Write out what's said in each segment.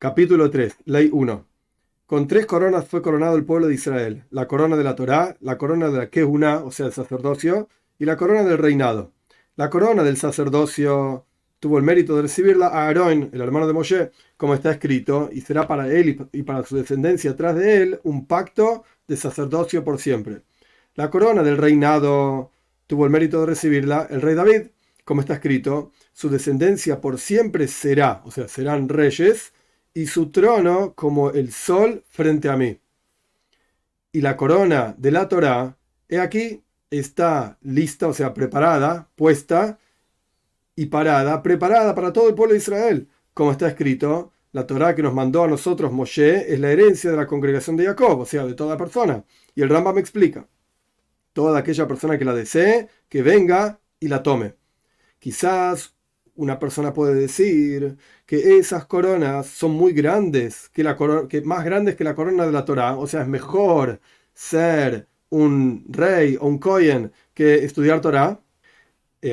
Capítulo 3, Ley 1. Con 3 coronas fue coronado el pueblo de Israel: la corona de la Torá, la corona de la Kehuná, o sea, el sacerdocio, y la corona del reinado. La corona del sacerdocio tuvo el mérito de recibirla a Aarón, el hermano de Moshe, como está escrito, y será para él y para su descendencia tras de él un pacto de sacerdocio por siempre. La corona del reinado tuvo el mérito de recibirla el rey David, como está escrito, su descendencia por siempre será, o sea, serán reyes, y su trono como el sol frente a mí. Y la corona de la Torá, he aquí, está lista, o sea, preparada, puesta y parada, preparada para todo el pueblo de Israel. Como está escrito, la Torá que nos mandó a nosotros Moshe es la herencia de la congregación de Jacob, o sea, de toda persona. Y el Rambam me explica, toda aquella persona que la desee, que venga y la tome. Quizás una persona puede decir que esas coronas son muy grandes, que más grandes que la corona de la Torá, o sea, es mejor ser un rey o un Cohen que estudiar Torá.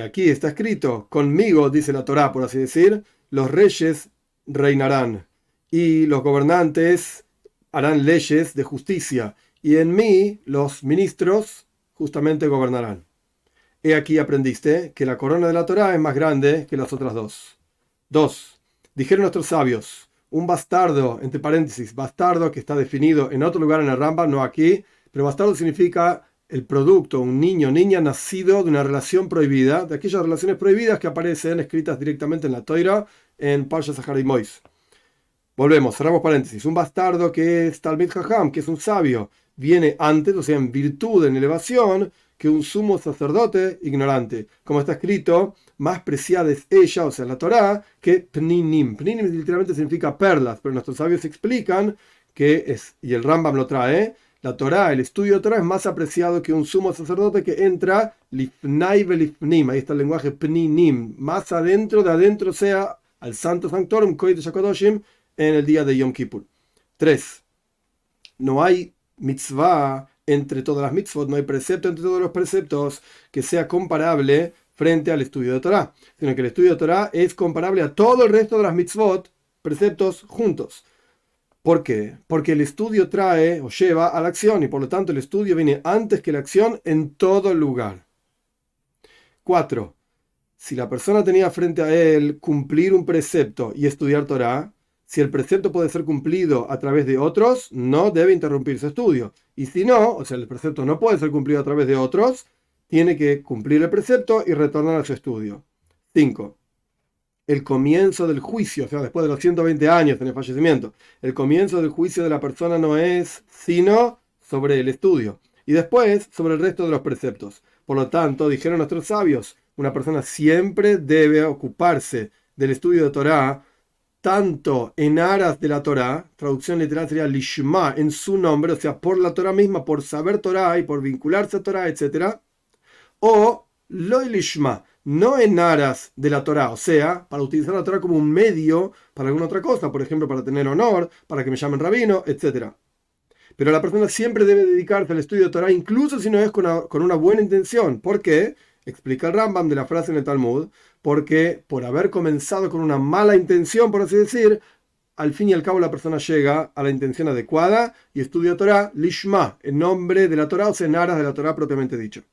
Aquí está escrito, conmigo, dice la Torá, por así decir, los reyes reinarán y los gobernantes harán leyes de justicia, y en mí los ministros justamente gobernarán. He aquí aprendiste que la corona de la Torá es más grande que las otras dos. 2. Dijeron nuestros sabios, un bastardo, entre paréntesis, bastardo que está definido en otro lugar en el Rambam, no aquí, pero bastardo significa el producto, un niño, niña nacido de una relación prohibida, de aquellas relaciones prohibidas que aparecen escritas directamente en la Toira, en Parsha Zahar y Mois. Volvemos, cerramos paréntesis. Un bastardo que es Talmid Jajam, que es un sabio, viene antes, o sea, en virtud, en elevación, que un sumo sacerdote ignorante. Como está escrito, más preciada es ella, o sea, la Torá, que Pninim. Pninim literalmente significa perlas, pero nuestros sabios explican que es, y el Rambam lo trae, la Torá, el estudio de Torá es más apreciado que un sumo sacerdote que entra lifnai velifnim. Ahí está el lenguaje Pninim. Más adentro, de adentro, sea al Santo Sanctorum, Kodesh HaKadoshim, en el día de Yom Kippur. 3. No hay mitzvah entre todas las mitzvot, no hay precepto entre todos los preceptos que sea comparable frente al estudio de Torah, sino que el estudio de Torah es comparable a todo el resto de las mitzvot, preceptos juntos. ¿Por qué? Porque el estudio trae o lleva a la acción, y por lo tanto el estudio viene antes que la acción en todo lugar. 4. Si la persona tenía frente a él cumplir un precepto y estudiar Torah, si el precepto puede ser cumplido a través de otros, no debe interrumpir su estudio. Y si no, o sea, el precepto no puede ser cumplido a través de otros, tiene que cumplir el precepto y retornar a su estudio. 5. El comienzo del juicio, o sea, después de los 120 años en el fallecimiento, el comienzo del juicio de la persona no es sino sobre el estudio y después sobre el resto de los preceptos. Por lo tanto, dijeron nuestros sabios, una persona siempre debe ocuparse del estudio de Torah, tanto en aras de la Torá, traducción literal sería lishma, en su nombre, o sea, por la Torá misma, por saber Torá y por vincularse a Torá, etc. O lo lishma, no en aras de la Torá, o sea, para utilizar la Torá como un medio para alguna otra cosa, por ejemplo, para tener honor, para que me llamen rabino, etc. Pero la persona siempre debe dedicarse al estudio de Torá, incluso si no es con una buena intención. ¿Por qué? Explica el Rambam de la frase en el Talmud, porque por haber comenzado con una mala intención, por así decir, al fin y al cabo la persona llega a la intención adecuada y estudia Torah lishma, en nombre de la Torah, o sea, en aras de la Torah propiamente dicho.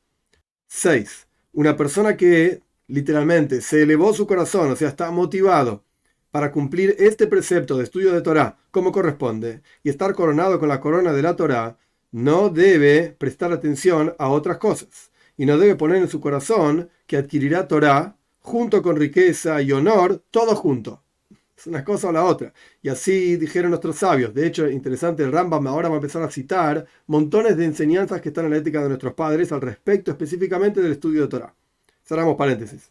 6. Una persona que literalmente se elevó su corazón, o sea, está motivado para cumplir este precepto de estudio de Torah como corresponde y estar coronado con la corona de la Torah, no debe prestar atención a otras cosas y no debe poner en su corazón que adquirirá Torah junto con riqueza y honor, todo junto. Es una cosa o la otra. Y así dijeron nuestros sabios. De hecho, interesante, el Rambam ahora va a empezar a citar montones de enseñanzas que están en la ética de nuestros padres al respecto específicamente del estudio de Torah. Cerramos paréntesis.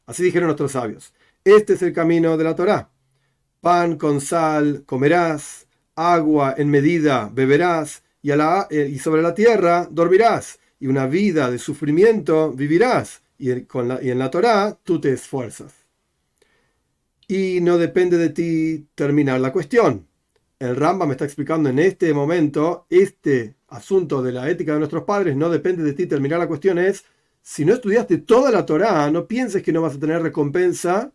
Así dijeron nuestros sabios. Este es el camino de la Torá. Pan con sal comerás, agua en medida beberás, y sobre la tierra dormirás, y una vida de sufrimiento vivirás, y en la Torá tú te esfuerzas. Y no depende de ti terminar la cuestión. El Rambam me está explicando en este momento, este asunto de la ética de nuestros padres, no depende de ti terminar la cuestión, es, si no estudiaste toda la Torá, no pienses que no vas a tener recompensa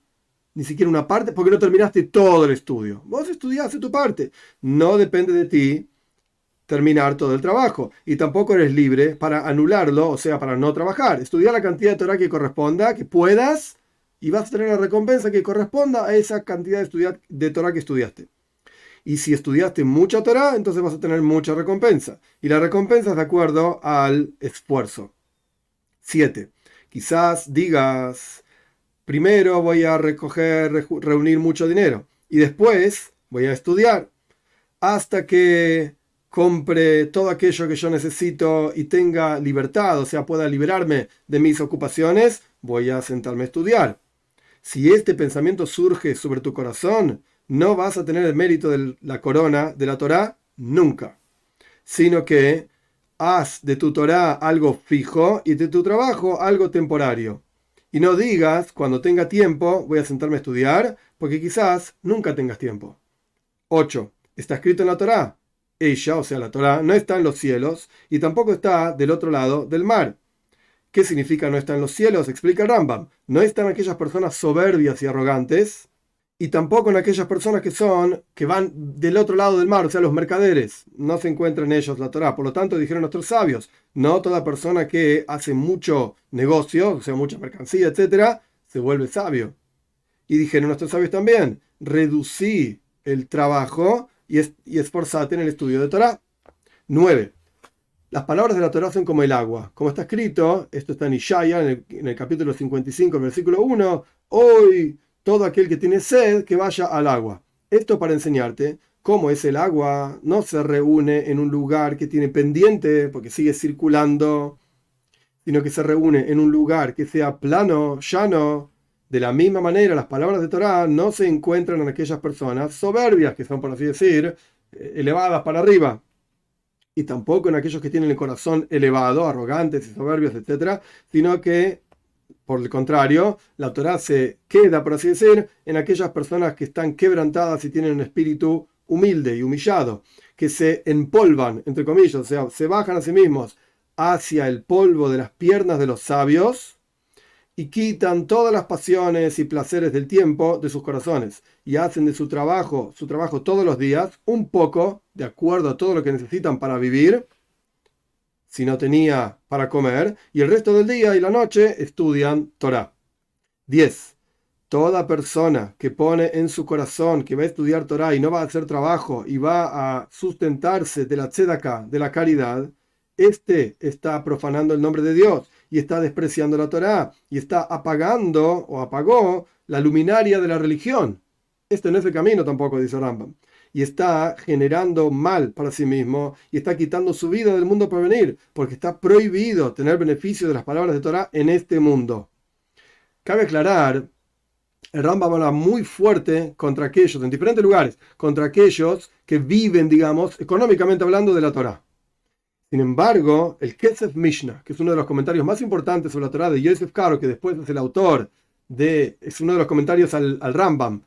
ni siquiera una parte, porque no terminaste todo el estudio. Vos estudiaste tu parte. No depende de ti terminar todo el trabajo. Y tampoco eres libre para anularlo, o sea, para no trabajar. Estudiar la cantidad de Torah que corresponda, que puedas, y vas a tener la recompensa que corresponda a esa cantidad de Torah que estudiaste. Y si estudiaste mucha Torah, entonces vas a tener mucha recompensa. Y la recompensa es de acuerdo al esfuerzo. 7. Quizás digas, primero voy a reunir mucho dinero y después voy a estudiar hasta que compre todo aquello que yo necesito y tenga libertad, o sea, pueda liberarme de mis ocupaciones, voy a sentarme a estudiar. Si este pensamiento surge sobre tu corazón, no vas a tener el mérito de la corona de la Torá nunca, sino que haz de tu Torá algo fijo y de tu trabajo algo temporario. Y no digas, cuando tenga tiempo, voy a sentarme a estudiar, porque quizás nunca tengas tiempo. 8. Está escrito en la Torá. Ella, o sea, la Torá, no está en los cielos y tampoco está del otro lado del mar. ¿Qué significa no está en los cielos? Explica el Rambam. No están aquellas personas soberbias y arrogantes, y tampoco en aquellas personas que van del otro lado del mar, o sea, los mercaderes. No se encuentra en ellos la Torá. Por lo tanto, dijeron nuestros sabios, no toda persona que hace mucho negocio, o sea, mucha mercancía, etcétera, se vuelve sabio. Y dijeron nuestros sabios también, reducí el trabajo y esforzate en el estudio de Torá. 9. Las palabras de la Torá son como el agua. Como está escrito, esto está en Ishaya, en el capítulo 55, versículo 1, hoy todo aquel que tiene sed, que vaya al agua. Esto para enseñarte cómo es el agua, no se reúne en un lugar que tiene pendiente, porque sigue circulando, sino que se reúne en un lugar que sea plano, llano. De la misma manera, las palabras de Torá no se encuentran en aquellas personas soberbias, que son, por así decir, elevadas para arriba, y tampoco en aquellos que tienen el corazón elevado, arrogantes y soberbios, etc., sino que, por el contrario, la Torá se queda, por así decir, en aquellas personas que están quebrantadas y tienen un espíritu humilde y humillado, que se empolvan, entre comillas, o sea, se bajan a sí mismos hacia el polvo de las piernas de los sabios y quitan todas las pasiones y placeres del tiempo de sus corazones y hacen de su trabajo todos los días, un poco, de acuerdo a todo lo que necesitan para vivir, si no tenía para comer, y el resto del día y la noche estudian Torá. 10. Toda persona que pone en su corazón que va a estudiar Torá y no va a hacer trabajo y va a sustentarse de la tzedakah, de la caridad, este está profanando el nombre de Dios y está despreciando la Torá y está apagando o apagó la luminaria de la religión. Este no es el camino tampoco, dice Rambam. Y está generando mal para sí mismo y está quitando su vida del mundo por venir, porque está prohibido tener beneficio de las palabras de Torá en este mundo. Cabe aclarar, el Rambam habla muy fuerte contra aquellos, en diferentes lugares, contra aquellos que viven, digamos, económicamente hablando de la Torá. Sin embargo, el Kesef Mishnah, que es uno de los comentarios más importantes sobre la Torá de Yosef Karo, que después es el autor es uno de los comentarios al Rambam,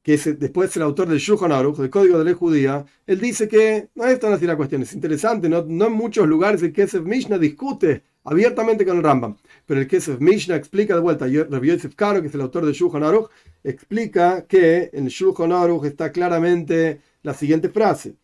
que después es el autor del Shulchan Aruch, del Código de Ley Judía, él dice que no es tan así la cuestión, es interesante, no en muchos lugares el Kesef Mishnah discute abiertamente con el Rambam, pero el Kesef Mishnah explica de vuelta, Rabbi Yosef Karo, que es el autor del Shulchan Aruch, explica que en el Shulchan Aruch está claramente la siguiente frase,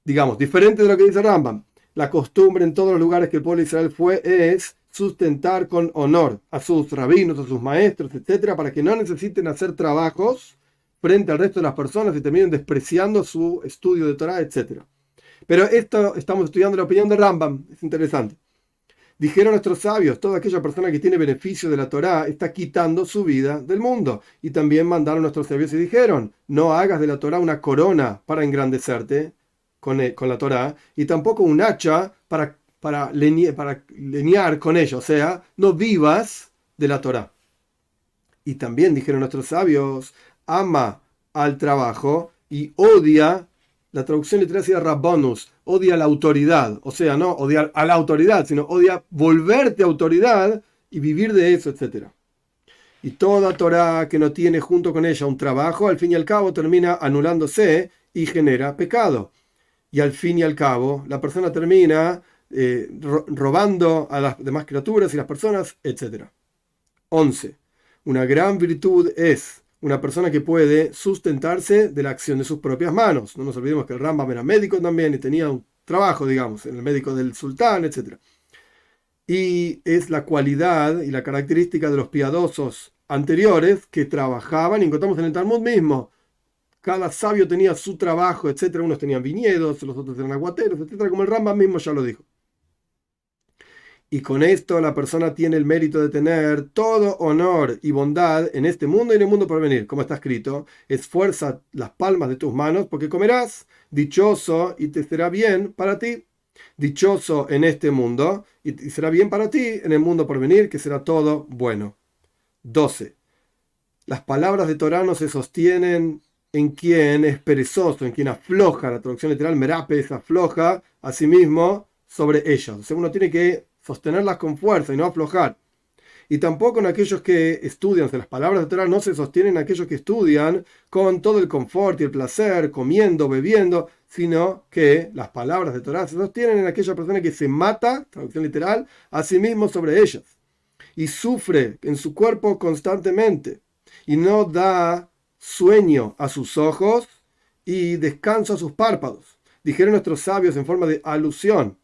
digamos, diferente de lo que dice Rambam. La costumbre en todos los lugares que el pueblo de Israel es sustentar con honor a sus rabinos, a sus maestros, etcétera, para que no necesiten hacer trabajos frente al resto de las personas y terminen despreciando su estudio de Torah, etcétera. Pero esto estamos estudiando la opinión de Rambam, es interesante. Dijeron nuestros sabios, toda aquella persona que tiene beneficio de la Torá está quitando su vida del mundo. Y también mandaron nuestros sabios y dijeron, no hagas de la Torá una corona para engrandecerte con la Torá, y tampoco un hacha para leñar con ella, o sea, no vivas de la Torá. Y también dijeron nuestros sabios, ama al trabajo y odia, la traducción literal sería rabbonus, odia la autoridad, o sea, no odiar a la autoridad, sino odia volverte autoridad y vivir de eso, etc. Y toda Torá que no tiene junto con ella un trabajo, al fin y al cabo termina anulándose y genera pecado. Y al fin y al cabo, la persona termina robando a las demás criaturas y las personas, etc. 11. Una gran virtud es una persona que puede sustentarse de la acción de sus propias manos. No nos olvidemos que el Rambam era médico también y tenía un trabajo, digamos, en el médico del sultán, etc. Y es la cualidad y la característica de los piadosos anteriores que trabajaban, y encontramos en el Talmud mismo. Cada sabio tenía su trabajo, etc. Unos tenían viñedos, los otros eran aguateros, etc. Como el Rambam mismo ya lo dijo. Y con esto la persona tiene el mérito de tener todo honor y bondad en este mundo y en el mundo por venir. Como está escrito, esfuerza las palmas de tus manos porque comerás, dichoso y te será bien para ti. Dichoso en este mundo y será bien para ti en el mundo por venir, que será todo bueno. 12. Las palabras de Torah no se sostienen en quien es perezoso, en quien afloja. La traducción literal, merape, es afloja a sí mismo sobre ellas. O sea, uno tiene que sostenerlas con fuerza y no aflojar. Y tampoco en aquellos que estudian, o sea, las palabras de Torah no se sostienen en aquellos que estudian con todo el confort y el placer, comiendo, bebiendo, sino que las palabras de Torah se sostienen en aquella persona que se mata, traducción literal, a sí mismo sobre ellas. Y sufre en su cuerpo constantemente. Y no da sueño a sus ojos y descanso a sus párpados. Dijeron nuestros sabios en forma de alusión.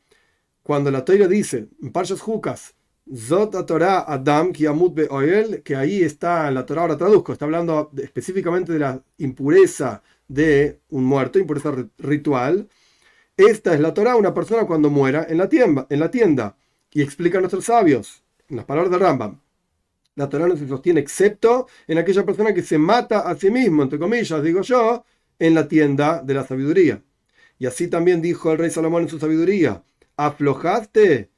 Cuando la Torah dice, en Parshas Jukas, Zot Torah Adam ki amut be'oel, que ahí está en la Torah, ahora traduzco, está hablando específicamente de la impureza de un muerto, impureza ritual. Esta es la Torah, una persona cuando muera en la tienda. Y explican nuestros sabios, en las palabras de Rambam, la Torah no se sostiene excepto en aquella persona que se mata a sí mismo, entre comillas, digo yo, en la tienda de la sabiduría. Y así también dijo el rey Salomón en su sabiduría, aflojaste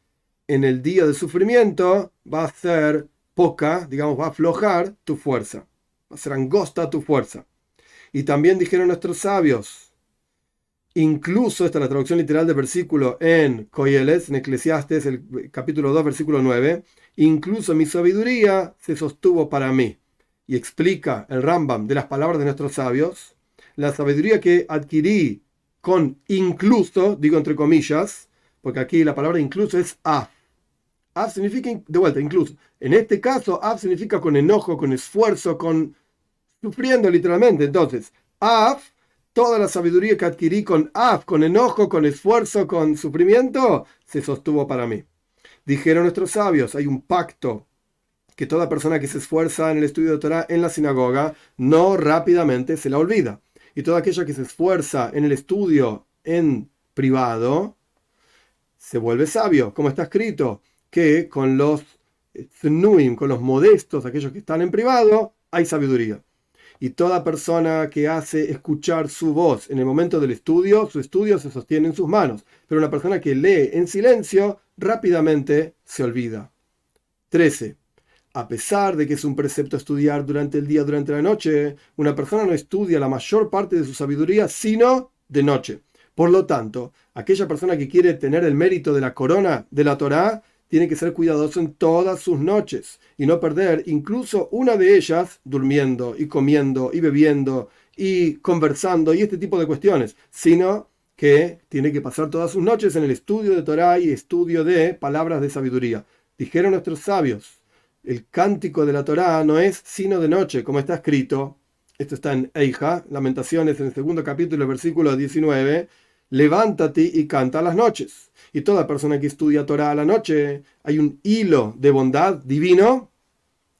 en el día de sufrimiento, va a ser poca, digamos, va a aflojar tu fuerza, va a ser angosta tu fuerza. Y también dijeron nuestros sabios, incluso, esta es la traducción literal del versículo en Coyeles, en Eclesiastes, el capítulo 2, versículo 9, incluso mi sabiduría se sostuvo para mí. Y explica el Rambam de las palabras de nuestros sabios, la sabiduría que adquirí con incluso, digo entre comillas, porque aquí la palabra incluso es af. Af significa, de vuelta, incluso. En este caso, af significa con enojo, con esfuerzo, con sufriendo literalmente. Entonces, af, toda la sabiduría que adquirí con af, con enojo, con esfuerzo, con sufrimiento, se sostuvo para mí. Dijeron nuestros sabios, hay un pacto que toda persona que se esfuerza en el estudio de Torah en la sinagoga, no rápidamente se la olvida. Y todo aquello que se esfuerza en el estudio en privado, se vuelve sabio, como está escrito, que con los tnuim, con los modestos, aquellos que están en privado, hay sabiduría. Y toda persona que hace escuchar su voz en el momento del estudio, su estudio se sostiene en sus manos. Pero una persona que lee en silencio, rápidamente se olvida. 13. A pesar de que es un precepto estudiar durante el día, durante la noche, una persona no estudia la mayor parte de su sabiduría, sino de noche. Por lo tanto, aquella persona que quiere tener el mérito de la corona de la Torá, tiene que ser cuidadoso en todas sus noches y no perder incluso una de ellas durmiendo y comiendo y bebiendo y conversando y este tipo de cuestiones, sino que tiene que pasar todas sus noches en el estudio de Torá y estudio de palabras de sabiduría. Dijeron nuestros sabios, el cántico de la Torá no es sino de noche, como está escrito. Esto está en Eija, Lamentaciones, en el segundo capítulo, versículo 19. Levántate y canta a las noches. Y toda persona que estudia Torah a la noche, hay un hilo de bondad divino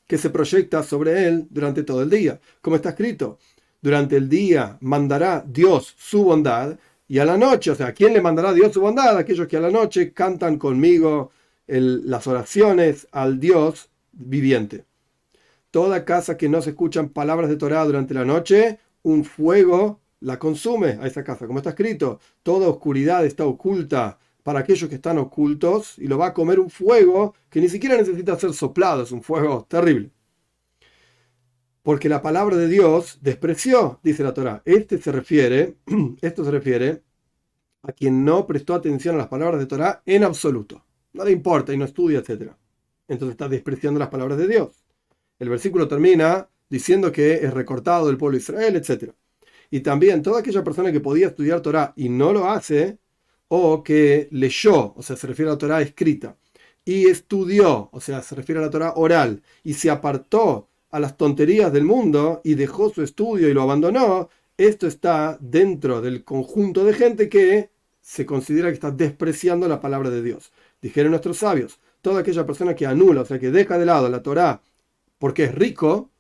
que se proyecta sobre él durante todo el día. Como está escrito, durante el día mandará Dios su bondad y a la noche, o sea, ¿a quién le mandará Dios su bondad? Aquellos que a la noche cantan conmigo las oraciones al Dios viviente. Toda casa que no se escuchan palabras de Torah durante la noche, un fuego la consume a esa casa. Como está escrito, toda oscuridad está oculta para aquellos que están ocultos y lo va a comer un fuego que ni siquiera necesita ser soplado, es un fuego terrible. Porque la palabra de Dios despreció, dice la Torá. Esto se refiere a quien no prestó atención a las palabras de Torá en absoluto. No le importa y no estudia, etc. Entonces está despreciando las palabras de Dios. El versículo termina diciendo que es recortado del pueblo de Israel, etc. Y también toda aquella persona que podía estudiar Torá y no lo hace, o que leyó, o sea, se refiere a la Torá escrita, y estudió, o sea, se refiere a la Torá oral, y se apartó a las tonterías del mundo y dejó su estudio y lo abandonó, esto está dentro del conjunto de gente que se considera que está despreciando la palabra de Dios. Dijeron nuestros sabios, toda aquella persona que anula, o sea, que deja de lado la Torá porque es rico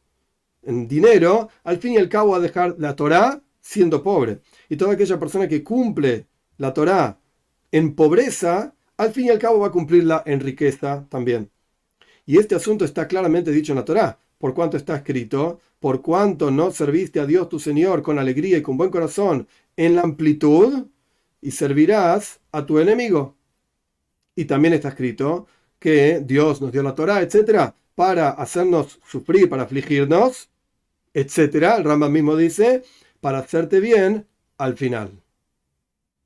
en dinero, al fin y al cabo va a dejar la Torá siendo pobre. Y toda aquella persona que cumple la Torá en pobreza, al fin y al cabo va a cumplirla en riqueza también. Y este asunto está claramente dicho en la Torá, por cuanto está escrito, por cuanto no serviste a Dios tu Señor con alegría y con buen corazón en la amplitud, y servirás a tu enemigo. Y también está escrito que Dios nos dio la Torá, etcétera, para hacernos sufrir, para afligirnos, etcétera. El Rambam mismo dice, para hacerte bien al final.